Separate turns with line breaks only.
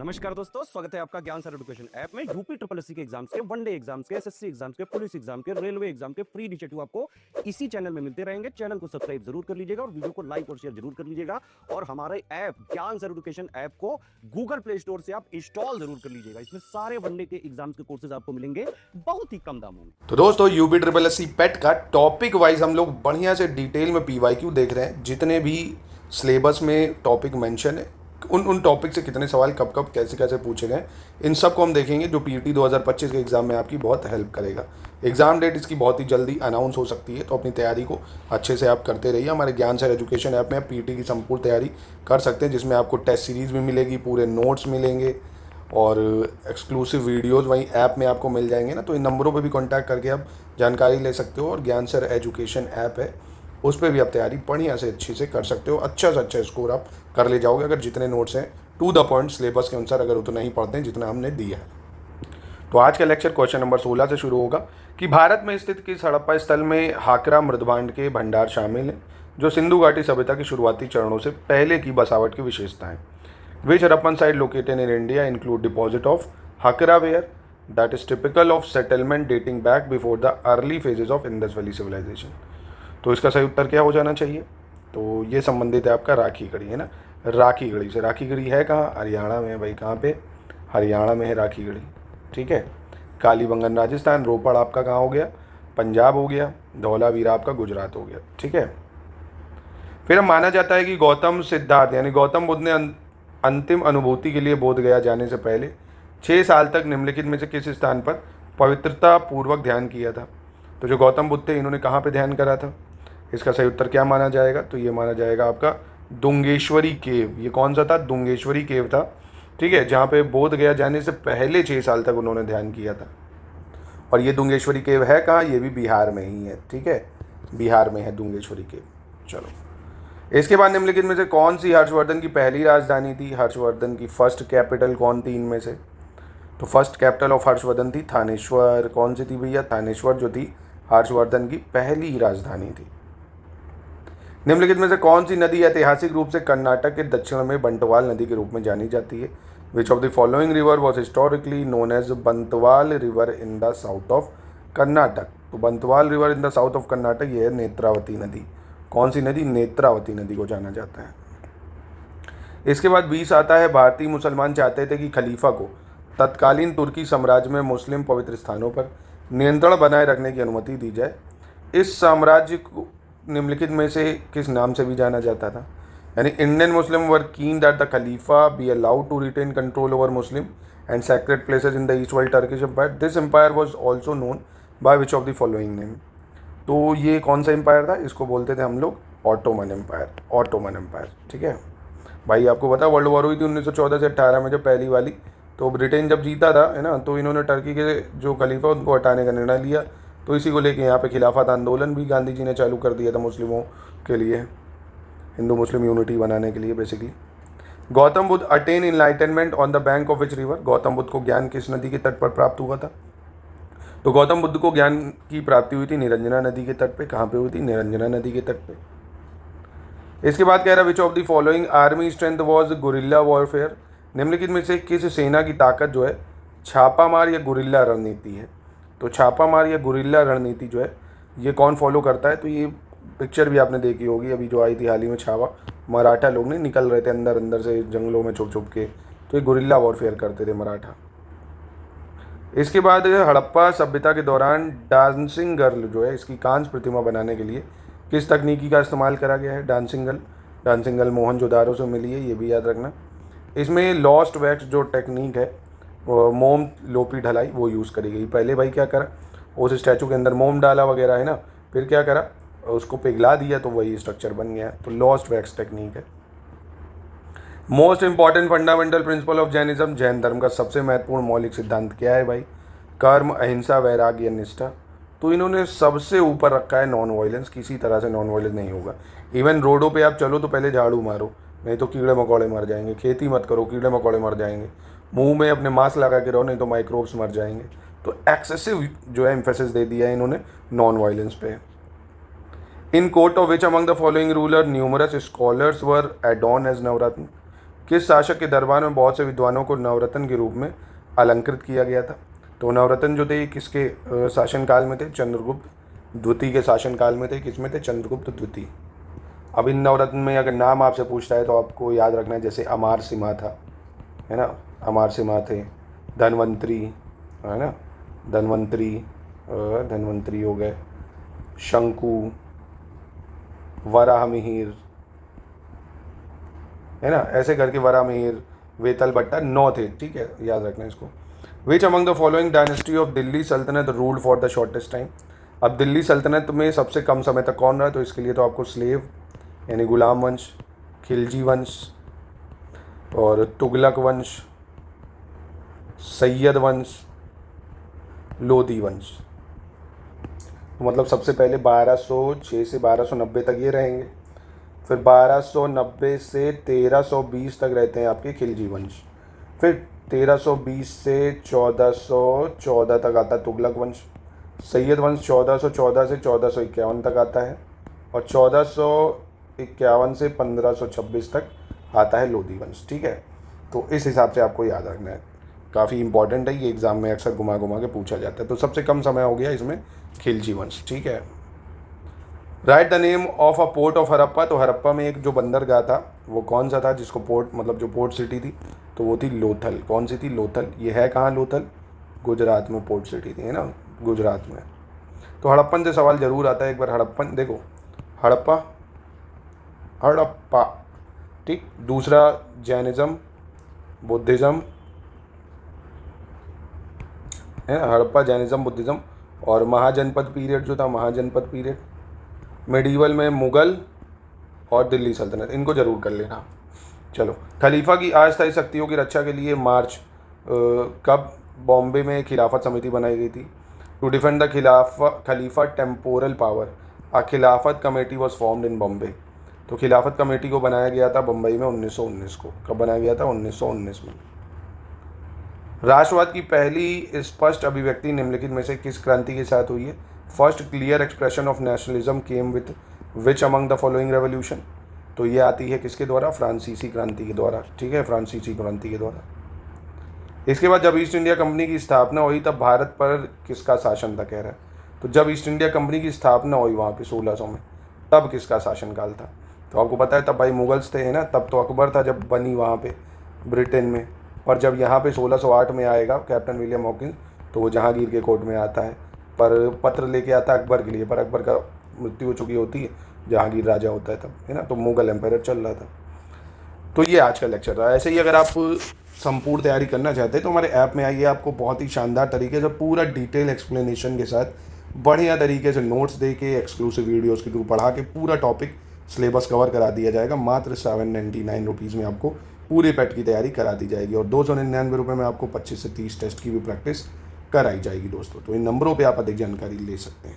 नमस्कार दोस्तों, स्वागत है आपका ज्ञान सर एजुकेशन ऐप में। यूपी ट्रिपल एससी के एग्जाम्स के, वनडे एग्जाम्स के, एसएससी एग्जाम्स के, पुलिस एग्जाम के, रेलवे एग्जाम के फ्री इनिशिएटिव आपको इसी चैनल में मिलते रहेंगे। चैनल को सब्सक्राइब जरूर कर लीजिएगा और वीडियो को लाइक और शेयर जरूर कर लीजिएगा। और हमारे ऐप ज्ञान सर एजुकेशन ऐप को गूगल प्ले स्टोर से आप इंस्टॉल जरूर कर लीजिएगा। इसमें सारे वनडे के एग्जाम्स के कोर्सेज आपको मिलेंगे बहुत ही कम दामों में।
तो दोस्तों यूपी ट्रिपल एससी पेट का टॉपिक वाइज हम लोग बढ़िया से डिटेल में पीवाईक्यू देख रहे हैं। जितने भी सिलेबस में टॉपिक मेंशन है उन टॉपिक से कितने सवाल कब कब कैसे कैसे पूछे गए, इन सब को हम देखेंगे, जो पीटी 2025 के एग्ज़ाम में आपकी बहुत हेल्प करेगा। एग्ज़ाम डेट इसकी बहुत ही जल्दी अनाउंस हो सकती है, तो अपनी तैयारी को अच्छे से आप करते रहिए। हमारे ज्ञान सर एजुकेशन ऐप में आप पीटी की संपूर्ण तैयारी कर सकते हैं, जिसमें आपको टेस्ट सीरीज़ भी मिलेगी, पूरे नोट्स मिलेंगे और एक्सक्लूसिव वीडियोस वहीं ऐप में आपको मिल जाएंगे ना। तो इन नंबरों पे भी कांटेक्ट करके आप जानकारी ले सकते हो। और ज्ञान सर एजुकेशन ऐप है, उस पर भी आप तैयारी बढ़िया से अच्छी से कर सकते हो। अच्छा से अच्छा स्कोर आप कर ले जाओगे अगर जितने नोट्स हैं टू द पॉइंट सिलेबस के अनुसार अगर उतना ही पढ़ते हैं जितना हमने दिया है। तो आज का लेक्चर क्वेश्चन नंबर 16 से शुरू होगा कि भारत में स्थित किस हड़प्पा स्थल में हाकरा मृदभांड के भंडार शामिल हैं, जो सिंधु घाटी सभ्यता के शुरुआती चरणों से पहले की बसावट की विशेषताएं। Which Harappan site located in India include deposit of Hakra ware that is typical of settlement dating back before the early phases of Indus Valley civilization। तो इसका सही उत्तर क्या हो जाना चाहिए? तो ये संबंधित है आपका राखी गढ़ी, है ना। राखी गढ़ी से, राखी गढ़ी है कहाँ? हरियाणा में है भाई। कहाँ पे? हरियाणा में है राखी गढ़ी, ठीक है। कालीबंगन राजस्थान, रोपड़ आपका कहाँ हो गया? पंजाब हो गया। धौलावीरा आपका गुजरात हो गया, ठीक है। फिर हम माना जाता है कि गौतम सिद्धार्थ यानी गौतम बुद्ध ने अंतिम अनुभूति के लिए बोध गया जाने से पहले 6 साल तक निम्नलिखित में से किस स्थान पर पवित्रता पूर्वक ध्यान किया था? तो जो गौतम बुद्ध थे इन्होंने कहाँ पे ध्यान करा था? इसका सही उत्तर क्या माना जाएगा? तो ये माना जाएगा आपका दुंगेश्वरी केव। ये कौन सा था? दुंगेश्वरी केव था, ठीक है, जहाँ पे बोध गया जाने से पहले 6 साल तक उन्होंने ध्यान किया था। और ये दुंगेश्वरी केव है कहाँ? ये भी बिहार में ही है, ठीक है, बिहार में है दुंगेश्वरी केव। चलो, इसके बाद निम्नलिखित में से कौन सी हर्षवर्धन की पहली राजधानी थी? हर्षवर्धन की फर्स्ट कैपिटल कौन थी इनमें से? तो फर्स्ट कैपिटल ऑफ हर्षवर्धन थी थानेश्वर। कौन सी थी भैया? थानेश्वर जो थी हर्षवर्धन की पहली राजधानी थी। निम्नलिखित में से कौन सी नदी ऐतिहासिक रूप से कर्नाटक के दक्षिण में बंटवाल नदी के रूप में जानी जाती है? Which of the following river was historically known as Bantwal river in the south of Karnataka? तो Bantwal river in the south of Karnataka ये है नेत्रावती नदी। कौन सी नदी? नेत्रावती नदी को जाना जाता है। इसके बाद 20 आता है, भारतीय मुसलमान चाहते थे कि खलीफा को तत्कालीन तुर्की साम्राज्य में मुस्लिम पवित्र स्थानों पर नियंत्रण बनाए रखने की अनुमति दी जाए। इस साम्राज्य को निम्नलिखित में से किस नाम से भी जाना जाता था? यानी Indian Muslim were keen that the khalifa be allowed to retain control over Muslim and sacred places in the east while Turkish empire. This empire was also known by which of the following name? तो ये कौन सा empire था? इसको बोलते थे हम लोग ऑटोमन एम्पायर। ऑटोमन एम्पायर, ठीक है भाई। आपको पता वर्ल्ड वॉर हुई थी 1914 से 18 में, जब पहली वाली, तो ब्रिटेन जब जीता था, है ना, तो इन्होंने टर्की के जो खलीफा उनको हटाने का निर्णय लिया। तो इसी को लेके यहाँ पे खिलाफत आंदोलन भी गांधी जी ने चालू कर दिया था मुस्लिमों के लिए, हिंदू मुस्लिम यूनिटी बनाने के लिए basically. Gautam Buddha attain enlightenment on the bank of which river? Gautam Buddha को ज्ञान किस नदी के तट पर प्राप्त हुआ था? तो गौतम बुद्ध को ज्ञान की प्राप्ति हुई थी निरंजना नदी के तट पे। कहाँ पे हुई थी? निरंजना नदी के तट पे। इसके बाद कह रहा है which of the following army strength was guerrilla warfare? निम्नलिखित में से किस सेना की ताकत जो है छापामार या गुरिल्ला रणनीति है? तो छापामार या गुरिल्ला रणनीति जो है ये कौन फॉलो करता है? तो ये पिक्चर भी आपने देखी होगी अभी जो आई थी हाल ही में, छावा मराठा लोग नहीं निकल रहे थे अंदर अंदर से जंगलों में छुप छुप के, तो ये गुरिल्ला वॉरफेयर करते थे मराठा। इसके बाद हड़प्पा सभ्यता के दौरान डांसिंग गर्ल जो है इसकी कांस्य प्रतिमा बनाने के लिए किस तकनीकी का इस्तेमाल करा गया है? डांसिंग गर्ल मोहनजोदारो से मिली है, ये भी याद रखना। इसमें लॉस्ट वैक्स जो टेक्निक है मोम लोपी ढलाई वो यूज़ करी गई। पहले भाई क्या करा, उस स्टैचू के अंदर मोम डाला वगैरह, है ना, फिर क्या करा, उसको पिघला दिया तो वही स्ट्रक्चर बन गया। तो लॉस्ट वैक्स टेक्निक है। Most important fundamental principle of Jainism? Jain धर्म का सबसे महत्वपूर्ण मौलिक सिद्धांत क्या है भाई? कर्म, अहिंसा, वैराग्य, निष्ठा। तो इन्होंने सबसे ऊपर रखा है नॉन वायलेंस। किसी तरह से नॉन वायलेंस नहीं होगा। इवन रोडों पे आप चलो तो पहले झाड़ू मारो, नहीं तो कीड़े मकोड़े मर जाएंगे। खेती मत करो, कीड़े मकोड़े मर जाएंगे। मुंह में अपने मास्क लगा के रहो, नहीं तो माइक्रोब्स मर जाएंगे। तो एक्सेसिव जो है एम्फेसिस दे दिया है इन्होंने नॉन वायलेंस पे। In court of which among the following ruler numerous scholars were adorned as Navratna? किस शासक के दरबार में बहुत से विद्वानों को नवरत्न के रूप में अलंकृत किया गया था? तो नवरत्न जो थे ये किसके शासनकाल में थे? चंद्रगुप्त द्वितीय के शासनकाल में थे। किसमें थे? चंद्रगुप्त द्वितीय। अब इन नवरत्न में अगर नाम आपसे पूछता है तो आपको याद रखना है, जैसे अमार सिम्हा था, है ना, अमार सिम्हा थे। धन्वंतरी, है ना, धन्वंतरी हो गए। शंकु, वराहमिहिर, है ना, ऐसे करके वराहमिहिर, वेतल भट्टा, 9 थे। ठीक है, याद रखना इसको। Which among the following dynasty of Delhi sultanate ruled for the shortest time? अब दिल्ली सल्तनत में सबसे कम समय तक कौन रहा? तो इसके लिए तो आपको स्लेव यानी गुलाम वंश, खिलजी वंश और तुगलक वंश, सैयद वंश, लोधी वंश। तो मतलब सबसे पहले 1206 से 1290 तक ये रहेंगे, फिर 1290 से 1320 तक रहते हैं आपके खिलजी वंश, फिर 1320 से 1414 तक आता है तुगलक वंश, सैयद वंश 1414 से 1451 तक आता है, और 1451 से 1526 तक आता है लोधी वंश। ठीक है, तो इस हिसाब से आपको याद रखना है, काफ़ी इंपॉर्टेंट है ये, एग्जाम में अक्सर घुमा घुमा के पूछा जाता है। तो सबसे कम समय हो गया इसमें खिलजी वंश। ठीक है, right the name of a port of Harappa. तो हड़प्पा में एक जो बंदरगाह था वो कौन सा था, जिसको पोर्ट मतलब जो पोर्ट सिटी थी, तो वो थी लोथल। कौन सी थी? लोथल। ये है कहाँ लोथल? गुजरात में पोर्ट सिटी थी, है ना, गुजरात में। तो हड़प्पन से सवाल जरूर आता है एक बार। हड़प्पन देखो, हड़प्पा, हड़प्पा, ठीक। दूसरा जैनिज़्म, बुद्धिज़्म, है ना, हड़प्पा, जैनिज़्म, बुद्धिज़्म। और महाजनपद पीरियड जो था, महाजनपद पीरियड, मेडिवल में मुगल और दिल्ली सल्तनत, इनको जरूर कर लेना। चलो, खलीफा की अस्थायी शक्तियों की रक्षा के लिए मार्च कब बॉम्बे में खिलाफत समिति बनाई गई थी? To defend the khalifa temporal power a khilafat committee was formed in Bombay. तो खिलाफत कमेटी को बनाया गया था बम्बई में 1919 को। कब बनाया गया था? 1919 में। राष्ट्रवाद की पहली स्पष्ट अभिव्यक्ति निम्नलिखित में से किस क्रांति के साथ हुई है? First clear expression of nationalism came with which among the following revolution? तो ये आती है किसके द्वारा? फ्रांसीसी क्रांति के द्वारा। ठीक है, फ्रांसीसी क्रांति के द्वारा। इसके बाद जब ईस्ट इंडिया कंपनी की स्थापना हुई तब भारत पर किसका शासन था, कह रहा है। तो जब ईस्ट इंडिया कंपनी की स्थापना हुई वहाँ पे 1600 में, तब किसका शासनकाल था? तो आपको पता है तब भाई मुगल्स थे, है ना, तब तो अकबर था जब बनी वहाँ पे ब्रिटेन में। और जब यहाँ पे 1608 में आएगा कैप्टन विलियम हॉकिंस, तो वो जहांगीर के कोर्ट में आता है, पर पत्र लेके आता है अकबर के लिए, पर अकबर का मृत्यु हो चुकी होती है, जहांगीर राजा होता है तब, है ना, तो मुगल एम्पायर चल रहा था। तो ये आज का लेक्चर था। ऐसे ही अगर आप संपूर्ण तैयारी करना चाहते हैं तो हमारे ऐप में आइए, आपको बहुत ही शानदार तरीके से पूरा डिटेल एक्सप्लेनेशन के साथ बढ़िया तरीके से नोट्स दे के एक्सक्लूसिव वीडियोज़ के थ्रू पढ़ा के पूरा टॉपिक सिलेबस कवर करा दिया जाएगा। मात्र 799 रुपीज़ में आपको पूरे पेट की तैयारी करा दी जाएगी, और 299 रुपये में आपको 25 से 30 टेस्ट की भी प्रैक्टिस कराई जाएगी दोस्तों। तो इन नंबरों पे आप अधिक जानकारी ले सकते हैं।